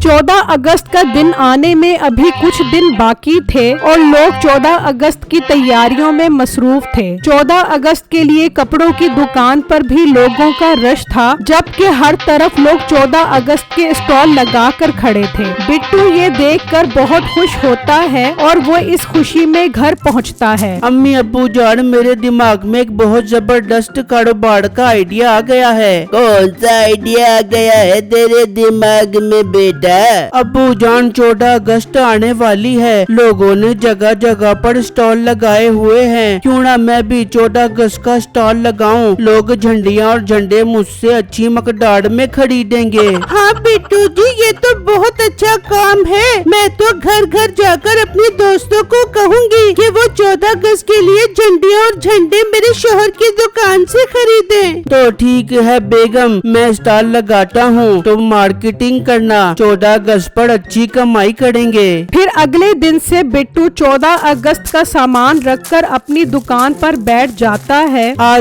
14 अगस्त का दिन आने में अभी कुछ दिन बाकी थे और लोग 14 अगस्त की तैयारियों में मसरूफ थे। 14 अगस्त के लिए कपड़ों की दुकान पर भी लोगों का रश था, जबकि हर तरफ लोग 14 अगस्त के स्टॉल लगाकर खड़े थे। बिट्टू ये देखकर बहुत खुश होता है और वो इस खुशी में घर पहुंचता है। अम्मी अब्बू जान, मेरे दिमाग में एक बहुत जबरदस्त कारोबार का आइडिया आ गया है। कौन सा आइडिया आ गया है तेरे दिमाग में बेटा? अब्बू जान, 14 अगस्त आने वाली है। लोगों ने जगह जगह पर स्टॉल लगाए हुए हैं। क्यों ना मैं भी 14 अगस्त का स्टॉल लगाऊं? लोग झंडियाँ और झंडे मुझसे अच्छी मकदार में खरीदेंगे। हाँ बिट्टू जी, ये तो बहुत अच्छा काम है। मैं तो घर घर जाकर अपने दोस्तों को कहूँगी कि वो 14 अगस्त के लिए झंडियाँ और झंडे मेरे शोहर की दुकान से खरीदें। तो ठीक है बेगम, मैं स्टॉल लगाता हूँ, तुम मार्केटिंग करना। 14 अगस्त पर अच्छी कमाई करेंगे। फिर अगले दिन से बिट्टू 14 अगस्त का सामान रखकर अपनी दुकान पर बैठ जाता है। आ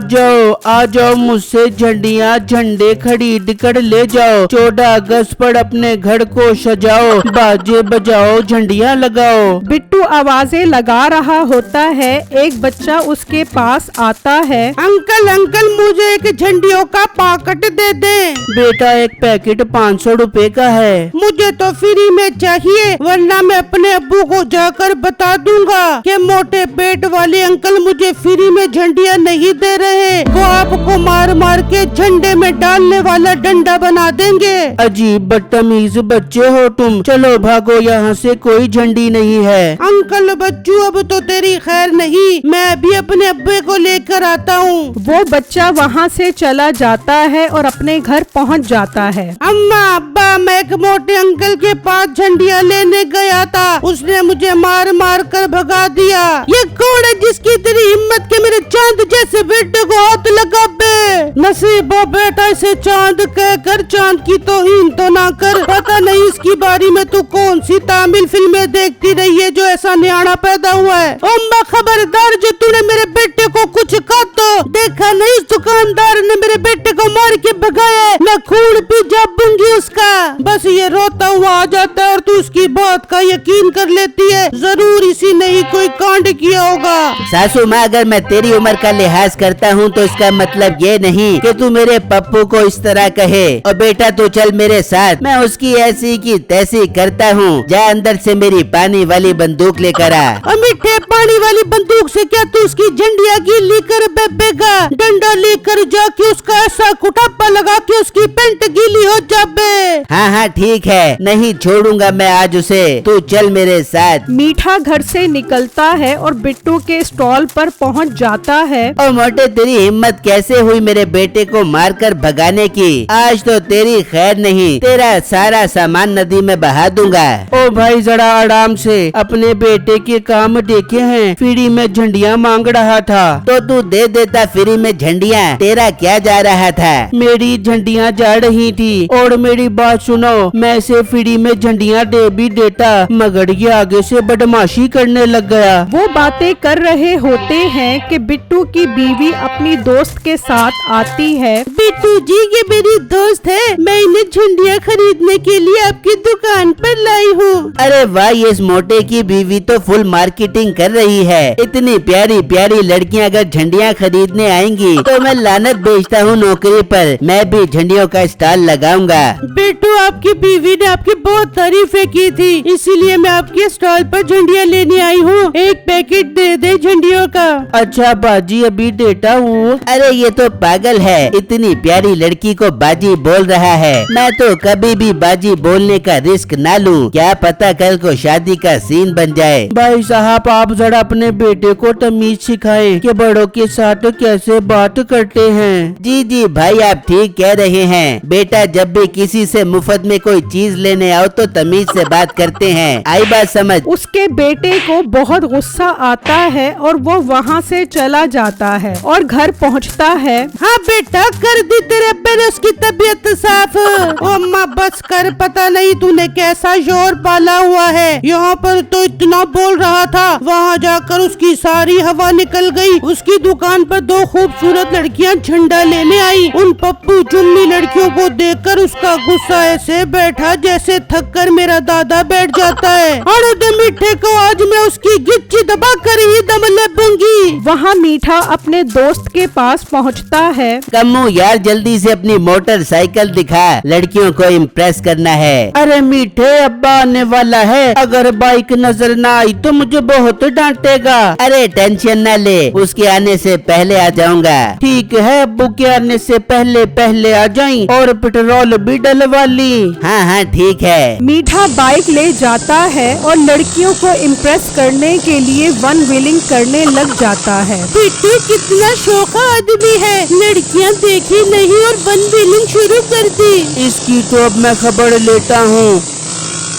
जाओ मुझसे झंडियाँ झंडे खरीद कर ले जाओ। 14 अगस्त पर अपने घर को सजाओ, बाजे बजाओ, झंडियाँ लगाओ। बिट्टू आवाजें लगा रहा होता है। एक बच्चा उसके पास आता है। अंकल अंकल, मुझे एक झंडियों का पैकेट दे दे। बेटा, एक पैकेट 500 रुपए का है। मुझे तो फ्री में चाहिए, वरना मैं अपने अब्बू को जाकर बता दूंगा कि मोटे पेट वाले अंकल मुझे फ्री में झंडियाँ नहीं दे रहे। वो आपको मार मार के झंडे में डालने वाला डंडा बना देंगे। अजीब बदतमीज बच्चे हो तुम। चलो भागो यहाँ से, कोई झंडी नहीं है। अंकल बच्चू, अब तो तेरी खैर नहीं, मैं अभी अपने अब्बे को लेकर आता हूँ। वो बच्चा वहाँ से चला जाता है और अपने घर पहुँच जाता है। अम्मा अब्बा, मैं एक मोटे अंकल के पास झंडियाँ लेने गया था, उसने मुझे मार मार कर भगा दिया। ये कौन है जिसकी इतनी हिम्मत के मेरे चांद जैसे बेटे को हाथ लगा बे? नसीबो बेटा, इसे चांद कहकर चांद की तौहीन तो ना कर। पता नहीं इसकी बारी में तू कौन सी तामिल फिल्में देखती रही है जो ऐसा न्याणा पैदा हुआ है। अम्मा खबरदार, जो तूने मेरे बेटे को कुछ कहा तो देखा नहीं, इस दुकानदार ने मेरे बेटे को मार के भगाया, मैं खून पी जाऊंगी उसका। बस ये रोता हुआ आ जाता है और तू उसकी बात का यकीन कर लेती है। जरूर इसी ने ही कोई कांड किया होगा। सासू माँ, अगर मैं तेरी उम्र का लिहाज करता हूँ तो इसका मतलब ये नहीं कि तू मेरे पप्पू को इस तरह कहे। और बेटा तू चल मेरे साथ, मैं उसकी ऐसी की तैसी करता हूँ। जा अंदर से मेरी पानी वाली बंदूक लेकर आ। मीठे पानी वाली बंदूक से क्या तू उसकी झंडिया गीली कर बेबेगा? डंडा लेकर जाके उसका ऐसा कुटापा लगा के उसकी पेंट गीली हो जाबे। हाँ हाँ ठीक है, नहीं छोड़ूंगा मैं आज उसे। तू चल मेरे साथ। मीठा घर से निकलता है और बिट्टू के स्टॉल पर पहुंच जाता है। ओ मोटे, तेरी हिम्मत कैसे हुई मेरे बेटे को मारकर भगाने की? आज तो तेरी खैर नहीं, तेरा सारा सामान नदी में बहा दूंगा। ओ भाई, जरा आराम से, अपने बेटे के काम देखे हैं। फ्री में झंडियाँ मांग रहा था तो तू दे देता फ्री में झंडियाँ। तेरा क्या जा रहा था? मेरी झंडियाँ जा रही थी। और मेरी बात सुनो, मैं इसे फ्री में झंडियाँ दे भी देता, मगर ये आगे से बदमाशी करने लग गया। वो बातें कर रहे होते हैं कि बिट्टू की बीवी अपनी दोस्त के साथ आती है। बिट्टू जी, ये मेरी दोस्त है, मैं इन्हें झंडियाँ खरीदने के लिए आपकी दुकान पर लाई हूँ। अरे वाह, ये इस मोटे की बीवी तो फुल मार्केटिंग कर रही है। इतनी प्यारी प्यारी लड़कियाँ अगर झंडियाँ खरीदने आएंगी तो मैं लानत भेजता हूँ नौकरी पर। मैं भी झंडियों का स्टॉल लगाऊंगा। बिट्टू, आपकी बीवी ने आपकी बहुत तारीफें की थी, इसीलिए मैं आपके स्टॉल पर झंडियाँ लेने आई हूँ। एक पैकेट दे दे झंडियों का। अच्छा बाजी, अभी देता हूँ। अरे ये तो पागल है, इतनी प्यारी लड़की को बाजी बोल रहा है। मैं तो कभी भी बाजी बोलने का रिस्क ना लूं, क्या पता कल को शादी का सीन बन जाए। भाई साहब, आप जरा अपने बेटे को तमीज सिखाएं कि बड़ों के साथ कैसे बात करते हैं। जी जी भाई, आप ठीक कह रहे हैं। बेटा, जब भी किसी से मुफ्त में कोई चीज लेने आओ तो तमीज से बात करते हैं। आई बात समझ? उसके बेटे को बहुत गुस्सा आता है और वो वहाँ से चला जाता है और घर पहुँचता है। हाँ बेटा, कर दी तेरे अब्बे ने उसकी तबीयत साफ। ओ अम्मा बस कर, पता नहीं तूने कैसा शोर पाला हुआ है। यहाँ पर तो इतना बोल रहा था, वहाँ जाकर उसकी सारी हवा निकल गई। उसकी दुकान पर दो खूबसूरत लड़कियाँ झंडा लेने आई। उन पप्पू चुन्नी लड़कियों को देखकर उसका गुस्सा ऐसे बैठा जैसे थक कर मेरा दादा बैठ जाता है। और मीठे को आज मैं उसकी गिच्ची दबा कर ही दम लेपूंगी। वहाँ मीठा अपने दोस्त के पास पहुँचता है। कम्मू यार जल्दी से अपनी मोटरसाइकिल दिखा, लड़कियों को इम्प्रेस करना है। अरे मीठे, अब्बा आने वाला है, अगर बाइक नजर ना आई तो मुझे बहुत डांटेगा। अरे टेंशन न ले, उसके आने से पहले आ जाऊंगा। ठीक है, अब्बू के आने से पहले पहले आ जाई और पेट्रोल भी डलवा ली। हाँ हाँ ठीक है। मीठा बाइक ले जाता है और लड़कियों को इम्प्रेस करने के लिए वन व्हीलिंग करने लग जाता है। बिट्टू कितना शौका आदमी है, लड़कियाँ देखी नहीं और वन व्हीलिंग शुरू कर दी। इसकी तो अब मैं खबर लेता हूँ।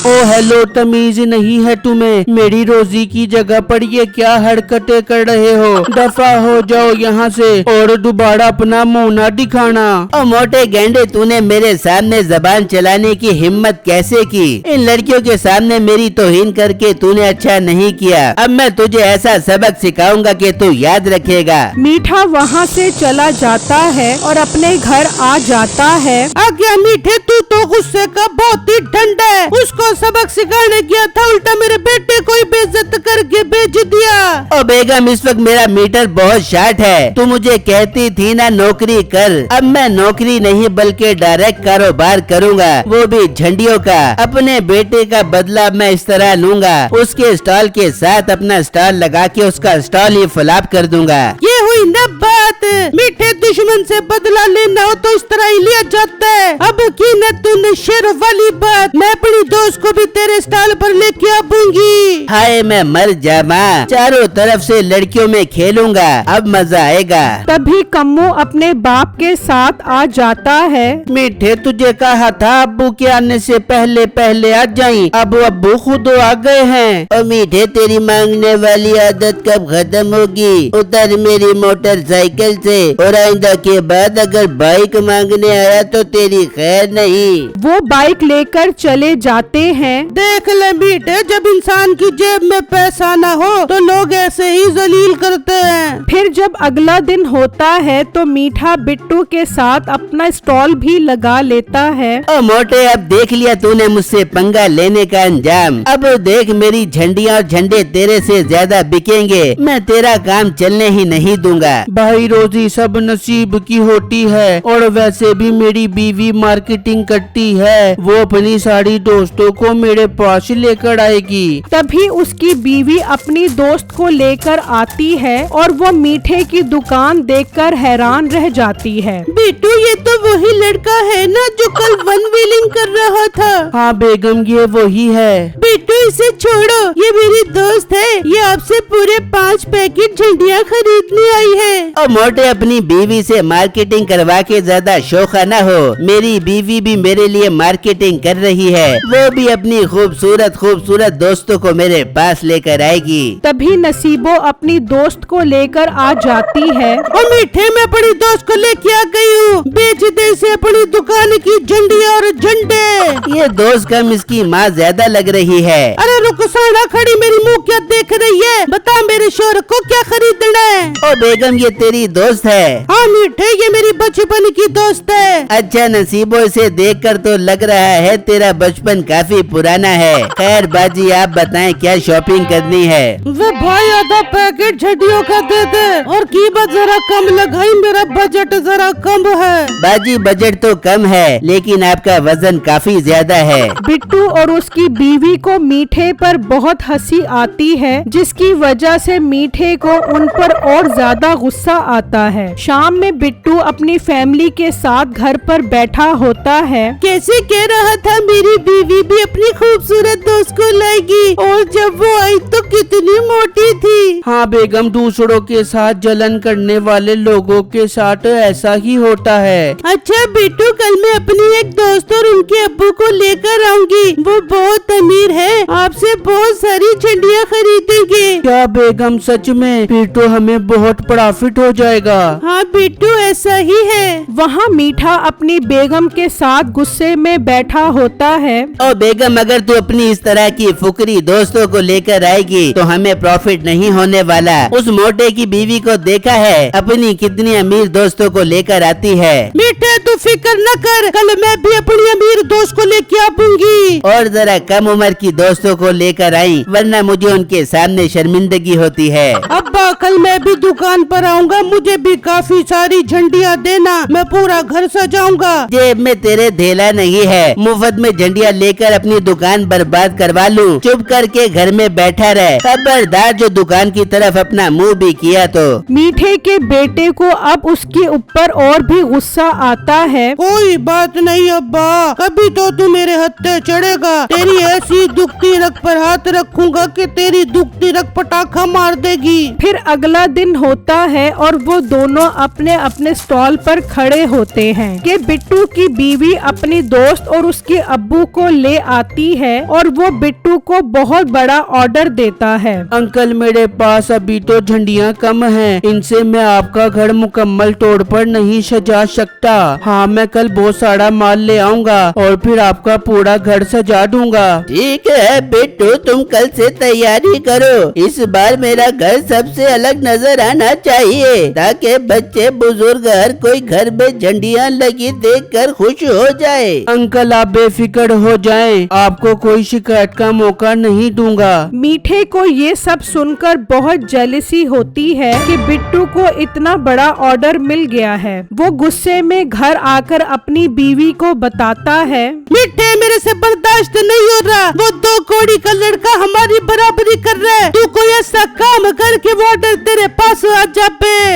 ओ हेलो, तमीज नहीं है तुम्हें? मेरी रोजी की जगह पर ये क्या हरकतें कर रहे हो? दफा हो जाओ यहाँ से और दोबारा अपना मुंह ना दिखाना। ओ मोटे गेंडे, तूने मेरे सामने जबान चलाने की हिम्मत कैसे की? इन लड़कियों के सामने मेरी तौहीन करके तूने अच्छा नहीं किया। अब मैं तुझे ऐसा सबक सिखाऊंगा कि तू याद रखेगा। मीठा वहाँ से चला जाता है और अपने घर आ जाता है। आज्ञा मीठे, तू तो गुस्से का बहुत ही ठंडा है। उसको सबक सिखाने गया था, उल्टा मेरे बेटे को ही बेइज्जत करके बेच दिया। ओ बेगम, इस वक्त मेरा मीटर बहुत शार्ट है। तू मुझे कहती थी ना नौकरी कर। अब मैं नौकरी नहीं बल्कि डायरेक्ट कारोबार करूंगा, वो भी झंडियों का। अपने बेटे का बदला मैं इस तरह लूंगा, उसके स्टॉल के साथ अपना स्टॉल लगा के उसका स्टॉल ही फ्लॉप कर दूंगा। ये हुई ना बात। मीठे, दुश्मन से बदला लेना हो तो इस तरह ही लिया जाता है। अब की न तूने शेर वाली बात, मैं अपनी दोस्त को भी तेरे स्टॉल पर लेके आऊंगी। हाय मैं मर जामा, चारों तरफ से लड़कियों में खेलूंगा, अब मजा आएगा। तभी कम्मू अपने बाप के साथ आ जाता है। मीठे, तुझे कहा था अब्बू के आने से पहले पहले आ जाई, अब अब्बू खुद आ गए हैं। ओ मीठे, तेरी मांगने वाली आदत कब खत्म होगी? उतर मेरी मोटरसाइकिल से, और आइंदा के बाद अगर बाइक मांगने आया तो तेरी खैर नहीं। वो बाइक लेकर चले जाते हैं। देख ले मीठे, जब इंसान की जेब में पैसा न हो तो लोग ऐसे ही जलील करते हैं। फिर जब अगला दिन होता है तो मीठा बिट्टू के साथ अपना स्टॉल भी लगा लेता है। ओ मोटे, अब देख लिया तूने मुझसे पंगा लेने का अंजाम। अब देख, मेरी झंडियाँ और झंडे तेरे से ज्यादा बिकेंगे। मैं तेरा काम चलने ही नहीं दूंगा। भाई रोजी सब नसीब की होती है, और वैसे भी मेरी बीवी मार्केटिंग करती है, वो अपनी सारी दोस्तों को मेरे पास लेकर आएगी। तभी उसकी बीवी अपनी दोस्त को लेकर आती है और वो मीठे की दुकान देखकर हैरान रह जाती है। बिट्टू, ये तो वही लड़का है ना जो कल वन व्हीलिंग कर रहा था? हाँ बेगम, ये वही है। बिट्टू, इसे छोड़ो, ये मेरी दोस्त है। ये आपसे पूरे 5 पैकेट झंडियाँ खरीदने आई है। ओ मोटे, अपनी बीवी से मार्केटिंग करवा के ज्यादा शौका न हो। मेरी बीवी भी मेरे लिए मार्केटिंग कर रही है, वो भी अपनी खूबसूरत खूबसूरत दोस्तों को मेरे पास लेकर आएगी। तभी नसीबो अपनी दोस्त को लेकर आ जाती है। और मीठे, मैं अपनी दोस्त को लेके आ गई हूँ, बेच दे इसे अपनी दुकान की झंडियाँ और झंडे। ये दोस्त कम, इसकी माँ ज्यादा लग रही है। अरे रुक साड़ा खड़ी, मेरी मुँह क्या देख रही है? बता मेरे शोर को क्या खरीदना है? ओ बेगम, ये तेरी दोस्त है? हाँ मीठे, ये मेरी बचपन की दोस्त है। अच्छा नसीबो, इसे देखकर तो लग रहा है तेरा बचपन काफी पुराना है। खैर बाजी, आप बताएं क्या शॉपिंग करनी है? वे भाई, आधा पैकेट झंडियों का दे दे और कीमत जरा कम लगाई, मेरा बजट जरा कम है। बाजी, बजट तो कम है लेकिन आपका वजन काफी ज्यादा है। बिट्टू और उसकी बीवी को मीठे पर बहुत हंसी आती है, जिसकी वजह से मीठे को उन पर और ज्यादा गुस्सा आता है। शाम में बिट्टू अपनी फैमिली के साथ घर पर बैठा होता है। कैसे कह रहा था मेरी बीवी भी अपनी खूबसूरत दोस्त को लाएगी, और जब वो आई तो कितनी मोटी थी। हाँ बेगम, दूसरों के साथ जलन करने वाले लोगों के साथ ऐसा ही होता है। अच्छा बिट्टू, कल मैं अपनी एक दोस्त और उनके अब्बू को लेकर आऊंगी। वो बहुत अमीर है, आपसे बहुत सारी झंडियाँ खरीदेंगे। क्या बेगम, सच में? फिर तो हमें बहुत प्रॉफिट हो जाएगा। हाँ बिट्टू ऐसा ही है। वहाँ मीठा अपनी बेगम के साथ गुस्से में बैठा होता है। ओ बेगम, अगर तू अपनी इस तरह की फुकरी दोस्तों को लेकर आएगी तो हमें प्रॉफिट नहीं होने वाला। उस मोटे की बीवी को देखा है अपनी कितनी अमीर दोस्तों को लेकर आती है। मीठे तू फिक्र न कर, कल मैं भी अपनी अमीर दोस्त को लेके आऊंगी। और जरा कम उम्र की दोस्तों को लेकर आई, वरना मुझे उनके सामने शर्मिंदगी होती है। अब्बा कल मैं भी दुकान पर आऊंगा, मुझे भी काफी सारी झंडियाँ देना, मैं पूरा घर सजाऊंगा। जेब में तेरे धेला नहीं है, मुफ्त में झंडियाँ लेकर अपनी दुकान बर्बाद करवा लूं। चुप करके घर में बैठा रहे, खबरदार जो दुकान की तरफ अपना मुंह भी किया तो। मीठे के बेटे को अब उसके ऊपर और भी गुस्सा आता है। कोई बात नहीं अब्बा, कभी तो तू मेरे हत्थे चढ़ेगा। तेरी ऐसी दुखती रग पर हाथ रखूंगा कि तेरी दुखती रग पटाखा मार देगी। फिर अगला दिन होता है और वो दोनों अपने अपने स्टॉल पर खड़े होते हैं कि बिट्टू की बीवी अपनी दोस्त और उसके अब्बू को ले आती है और वो बिट्टू को बहुत बड़ा ऑर्डर देता है। अंकल मेरे पास अभी तो झंडियाँ कम हैं, इनसे मैं आपका घर मुकम्मल तौर पर नहीं सजा सकता। हाँ मैं कल बहुत सारा माल ले आऊँगा और फिर आपका पूरा घर सजा दूंगा। ठीक है बिट्टू, तुम कल से तैयारी करो। इस बार मेरा घर सबसे अलग नजर आना चाहिए ताकि बच्चे बुजुर्ग हर कोई घर में झंडियाँ लगी देखकर खुश हो जाए। अंकल आप बेफिक्र हो जाएं, आपको कोई शिकायत का मौका नहीं दूंगा। मीठे को ये सब सुनकर बहुत जेलसी होती है कि बिट्टू को इतना बड़ा ऑर्डर मिल गया है। वो गुस्से में घर आकर अपनी बीवी को बताता है, मीठे मेरे से बर्दाश्त नहीं हो रहा, वो 2 कौड़ी का लड़का हमारी बराबरी कर रहा है। तू कोई ऐसा काम करके वो ऑर्डर तेरे पास आ जाए।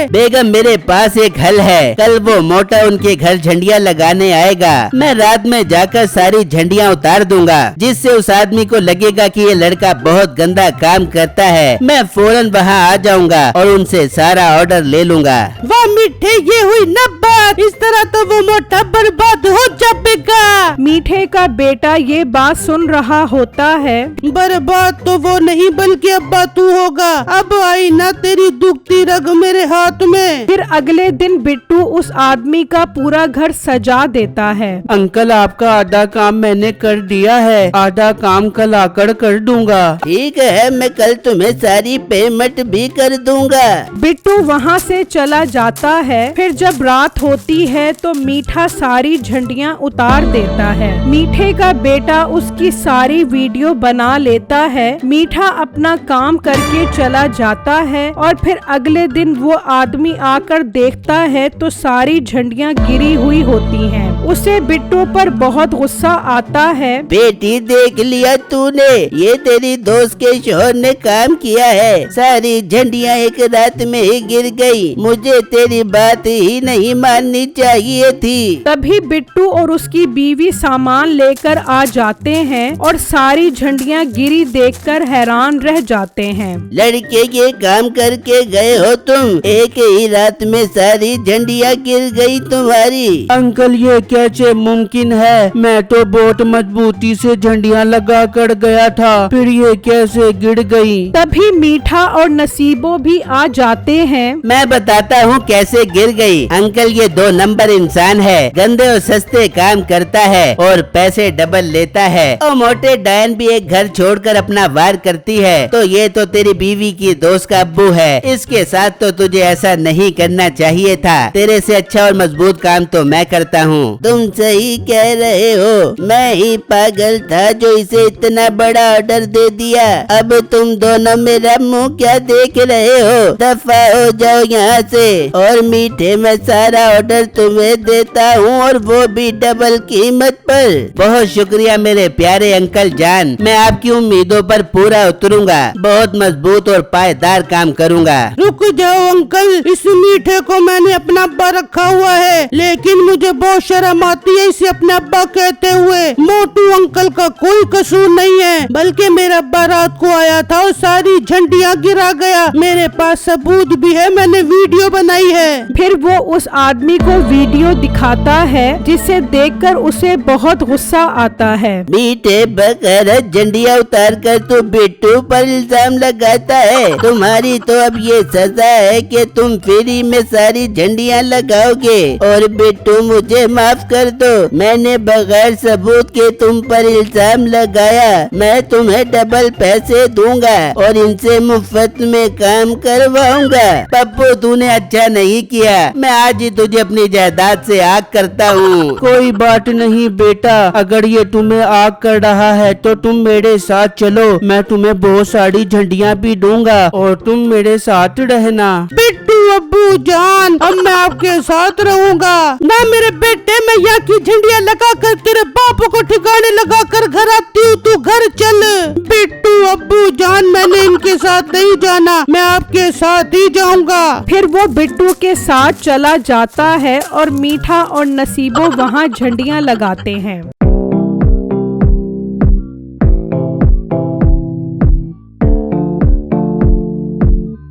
बेगम मेरे पास एक हल है, कल वो मोटा उनके घर झंडियाँ लगाने आएगा। मैं रात में जाकर सारी झंडियाँ उतार दूंगा, जिससे उस आदमी को लगेगा कि ये लड़का बहुत गंदा काम करता है। मैं फौरन वहाँ आ जाऊंगा और उनसे सारा ऑर्डर ले लूंगा। वाह मीठे, ये हुई न बात, इस तरह तो वो मोटा बर्बाद हो जाएगा। मीठे का बेटा ये बात सुन रहा होता है। बर्बाद तो वो नहीं बल्कि अब्बा तू होगा। अब आई ना तेरी दुखती रग मेरे हाथ में। फिर अगले दिन बिट्टू उस आदमी का पूरा घर सजा देता है। अंकल आपका आधा काम मैंने कर दिया है, आधा काम कल आकर कर दूंगा। ठीक है, मैं कल तुम्हें सारी पेमेंट भी कर दूंगा। बिट्टू वहाँ से चला जाता है। फिर जब रात होती है तो मीठा सारी झंडियाँ उतार देता है। मीठे का बेटा उसकी सारी वीडियो बना लेता है। मीठा अपना काम करके चला जाता है और फिर अगले दिन वो आदमी आकर देखता है तो सारी झंडियाँ गिरी हुई होती हैं। उसे बिट्टू पर बहुत गुस्सा आता है। बेटी देख लिया तूने, ये तेरी दोस्त के शोहर ने काम किया है। सारी झंडियाँ एक रात में ही गिर गई। मुझे तेरी बात ही नहीं माननी चाहिए थी। तभी बिट्टू और उसकी बीवी सामान लेकर आ जाते हैं और सारी झंडियाँ गिरी देखकर हैरान रह जाते हैं। लड़के ये काम करके गए हो तुम, एक ही रात में सारी झंडियाँ गिर गई तुम्हारी। अंकल ये कैसे मुमकिन है? मैं तो बहुत मजबूती से झंडियाँ लगा कर गया था, फिर ये कैसे गिर गई? तभी मीठा और नसीबो भी आ जाते हैं। मैं बताता हूँ कैसे गिर गई। अंकल ये 2 नंबर इंसान है, गंदे और सस्ते काम करता है और पैसे डबल लेता है। और मोटे डायन भी एक घर छोड़कर अपना वार करती है, तो ये तो तेरी बीवी की दोस्त का अब्बू है। इसके साथ तो तुझे ऐसा नहीं करना चाहिए था। तेरे से अच्छा और मजबूत काम तो मैं करता हूँ। तुम सही कह रहे हो, मैं ही पागल था जो इसे इतना बड़ा ऑर्डर दे दिया। अब तुम दोनों मेरा मुंह क्या देख रहे हो? दफा हो जाओ यहाँ से। और मीठे में सारा ऑर्डर तुम्हें देता हूँ और वो भी डबल कीमत पर। बहुत शुक्रिया मेरे प्यारे अंकल जान, मैं आपकी उम्मीदों पर पूरा उतरूंगा। बहुत मजबूत और पायदार काम करूंगा। रुक जाओ अंकल, इस मीठे को मैंने अपना अब्बा रखा हुआ है, लेकिन मुझे बहुत शर्म शर्म आती है इसे अपने अब्बा कहते हुए। मोटू अंकल का कोई कसूर नहीं है, बल्कि मेरा अब्बा रात को आया था और सारी झंडियाँ गिरा गया। मेरे पास सबूत भी है, मैंने वीडियो बनाई है। फिर वो उस आदमी को वीडियो दिखाता है, जिसे देखकर उसे बहुत गुस्सा आता है। बेटे बकरत झंडिया उतार कर तो बिट्टू पर इल्जाम लगाता है। तुम्हारी तो अब ये सजा है कि तुम फ्री में सारी झंडियाँ लगाओगे। और बिट्टू मुझे माफ कर दो, मैंने बगैर सबूत के तुम पर इल्जाम लगाया। मैं तुम्हें डबल पैसे दूंगा और इनसे मुफ्त में काम करवाऊंगा। पप्पू तूने अच्छा नहीं किया, मैं आज ही तुझे अपनी जायदाद से आग करता हूँ। कोई बात नहीं बेटा, अगर ये तुम्हें आग कर रहा है तो तुम मेरे साथ चलो, मैं तुम्हें बहुत सारी झंडियाँ भी दूंगा और तुम मेरे साथ रहना। बिट्टू अब्बू जान, अब मैं आपके साथ रहूंगा ना मेरे बेटे। मैं यहाँ की झंडियाँ लगा कर तेरे बापू को ठिकाने लगा कर घर आती हूँ, तू घर चल। बिट्टू अब्बू जान, मैंने इनके साथ नहीं जाना, मैं आपके साथ ही जाऊंगा। फिर वो बिट्टू के साथ चला जाता है और मीठा और नसीबो वहाँ झंडियाँ लगाते हैं।